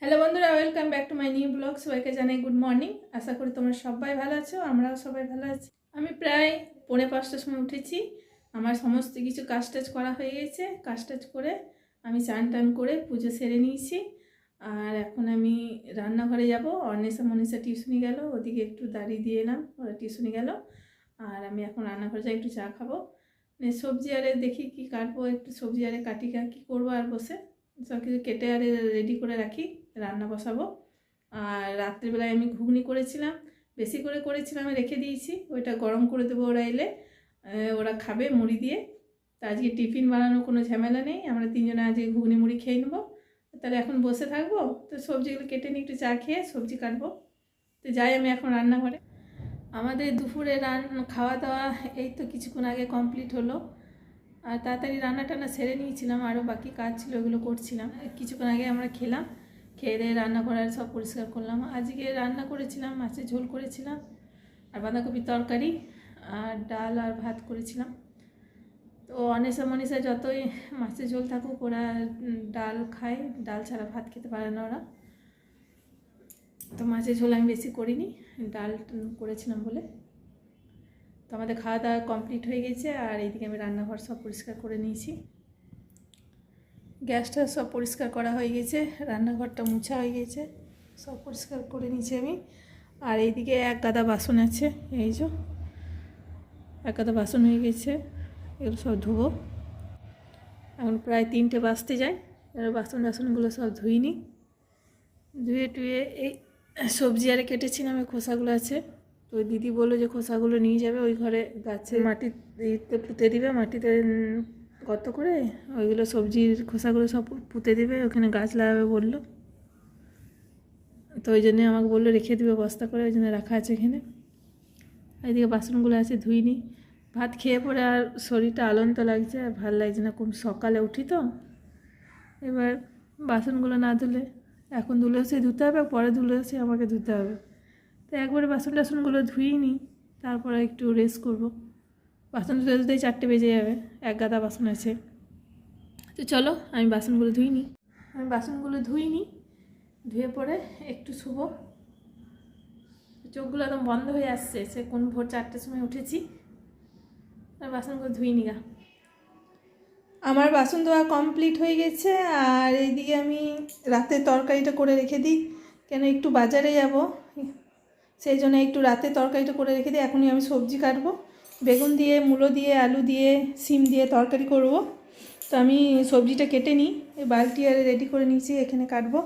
Hello বন্ধুরা, welcome back to my new blog. সবাইকে জানাই গুড মর্নিং। আশা করি তোমরা সবাই ভালো আছো, আমরাও সবাই ভালো আছি। আমি প্রায় 4:45টার সময় উঠেছি। আমার সমস্ত কিছু কাজ টাজ করা হয়ে গেছে। কাজ টাজ করে আমি চান টান করে পুজো সেরে নিয়েছি। আর এখন আমি রান্নাঘরে যাব। অর্ণেশা মনীষা টিউশনি গেল, ওদিকে একটু দাঁড়িয়ে দিয়ে এলাম, ওরা টিউশনি গেল। আর আমি এখন রান্নাঘরে যাই, একটু চা খাবো। সবজি আরে দেখি কি কাটবো, একটু সবজি আরে কাটি, কী করবো আর বসে সব কিছু কেটে আরে রেডি করে রাখি, রান্না বসাবো। আর রাত্রিবেলায় আমি ঘুগনি করেছিলাম, বেশি করে করেছিলাম, রেখে দিয়েছি। ওইটা গরম করে দেবো, ওরা এলে ওরা খাবে মুড়ি দিয়ে। তা আজকে টিফিন বানানোর কোনো ঝামেলা নেই, আমরা তিনজনে আজকে ঘুগনি মুড়ি খেয়ে নেবো। তাহলে এখন বসে থাকবো, তো সবজিগুলো কেটে নিয়ে একটু চা খেয়ে সবজি কাটবো। তো যাই আমি এখন রান্নাঘরে। আমাদের দুপুরে খাওয়া দাওয়া এই তো কিছুক্ষণ আগে কমপ্লিট হলো। আর তাড়াতাড়ি রান্না টান্না সেরে নিয়েছিলাম, আরও বাকি কাজ ছিল, ওগুলো করছিলাম। কিছুক্ষণ আগে আমরা খেলাম, খেয়ে দিয়ে রান্না করার সব পরিষ্কার করলাম। আজকে রান্না করেছিলাম, মাছের ঝোল করেছিলাম, আর বাঁধাকপির তরকারি, আর ডাল আর ভাত করেছিলাম। তো অনেশা মনীষা যতই মাছের ঝোল থাকুক, ওরা ডাল খায়, ডাল ছাড়া ভাত খেতে পারে না ওরা। তো মাছের ঝোল আমি বেশি করিনি, ডাল করেছিলাম বলে। তো আমাদের খাওয়া দাওয়া কমপ্লিট হয়ে গেছে। আর এইদিকে আমি রান্নাঘর সব পরিষ্কার করে নিয়েছি, গ্যাসটা সব পরিষ্কার করা হয়ে গেছে, রান্নাঘরটা মুছা হয়ে গেছে, সব পরিষ্কার করে নিয়েছি আমি। আর এইদিকে এক গাদা বাসন আছে, এই যে এক গাদা বাসন হয়ে গেছে, এগুলো সব ধোবো। এখন প্রায় 3টে বাজতে যায়, এবার বাসনগুলো সব ধুইনি, ধুয়ে টুয়ে এই সবজি আরে কেটেছিলাম, এই খোসাগুলো আছে। তো দিদি বললো যে খোসাগুলো নিয়ে যাবে ওই ঘরে, গাছে মাটিতে পুঁতে দিবে, মাটিতে গর্ত করে ওইগুলো সবজির খোসাগুলো সব পুঁতে দেবে, ওখানে গাছ লাগাবে বললো। তো ওই জন্যে আমাকে বললো রেখে দেবে বস্তা করে, ওই জন্য রাখা আছে এখানে। এইদিকে বাসনগুলো আছে ধুইনি। ভাত খেয়ে পরে আর শরীরটা আলন্ত লাগছে, আর ভালো লাগছে না, খুব সকালে উঠি তো। এবার বাসনগুলো না ধুলে, এখন ধুলে সে ধুতে হবে, পরে ধুলে সে আমাকে ধুতে হবে। তো একবারে টাসনগুলো ধুইনি, তারপরে একটু রেস্ট করবো। বাসন ধুতে ধুতেই 4টে বেজে যাবে, এক গাদা বাসন আছে। তো চলো আমি বাসনগুলো ধুইনি, ধুয়ে পরে একটু শুবো। চোখগুলো একদম বন্ধ হয়ে আসছে, সে কোন ভোর 4টের সময় উঠেছি। আর বাসনগুলো ধুইনি গা। আমার বাসন ধোয়া কমপ্লিট হয়ে গেছে। আর এইদিকে আমি রাতে তরকারিটা করে রেখে দিই, কেন একটু বাজারে যাব, সেই জন্য একটু রাতে তরকারিটা করে রেখে দিই। এখনই আমি সবজি কাটবো, বেগুন দিয়ে, মূলো দিয়ে, আলু দিয়ে, সিম দিয়ে তরকারি করব। তো আমি সবজিটা কেটে নিই, এই বালতি আর রেডি করে নিয়েছি, এখানে কাটবো।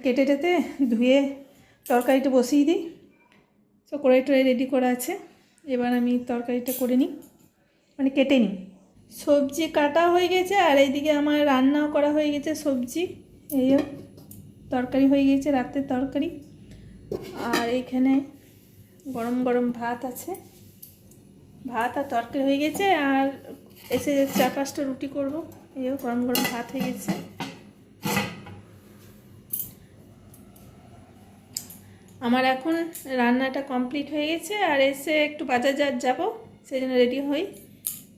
কেটে টেতে ধুয়ে তরকারিটা বসিয়ে দিই। তো কড়াইটা রেডি করা আছে, এবার আমি তরকারিটা করে নিই, মানে কেটে নিই। সবজি কাটা হয়ে গেছে, আর এইদিকে আমার রান্নাও করা হয়ে গেছে সবজি। এই তরকারি হয়ে গেছে, রাতের তরকারি। আর এইখানে গরম গরম ভাত আছে, ভাত আর তরকারি হয়ে গেছে। আর এসে 4-5টা রুটি করবো। এই গরম গরম ভাত হয়ে গেছে। আমার এখন রান্নাটা কমপ্লিট হয়ে গেছে। আর এসে একটু বাজার যাব, সেই জন্য রেডি হই।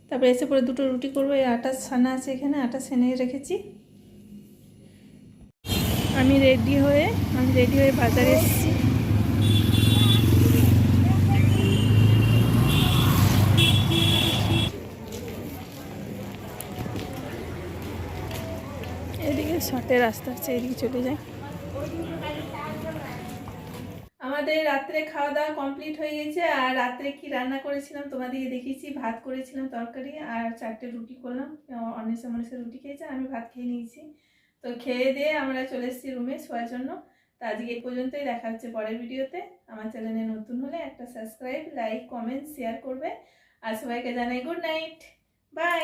তারপরে এসে পরে 2টো রুটি করবো। এই আটা ছানা আছে এখানে, আটা সেনে রেখেছি। আমি রেডি হয়ে বাজারে এসেছি। এদিকে শর্টের রাস্তা আছে, এদিকে চলে যাই। আমাদের রাত্রে খাওয়া দাওয়া কমপ্লিট হয়ে গেছে। আর রাত্রে কি রান্না করেছিলাম তোমাদেরকে দেখিয়েছি। ভাত করেছিলাম, তরকারি, আর 4টে রুটি করলাম। অনেসা রুটি খেয়েছে, আমি ভাত খেয়ে নিয়েছি। তো খেয়ে দিয়ে আমরা চলে এসেছি রুমে শোয়ার জন্য। তো আজকে এই পর্যন্তই, দেখা হচ্ছে পরের ভিডিওতে। আমার চ্যানেলে নতুন হলে একটা সাবস্ক্রাইব, লাইক, কমেন্ট, শেয়ার করবে। আর সবাইকে জানাই গুড নাইট, বাই।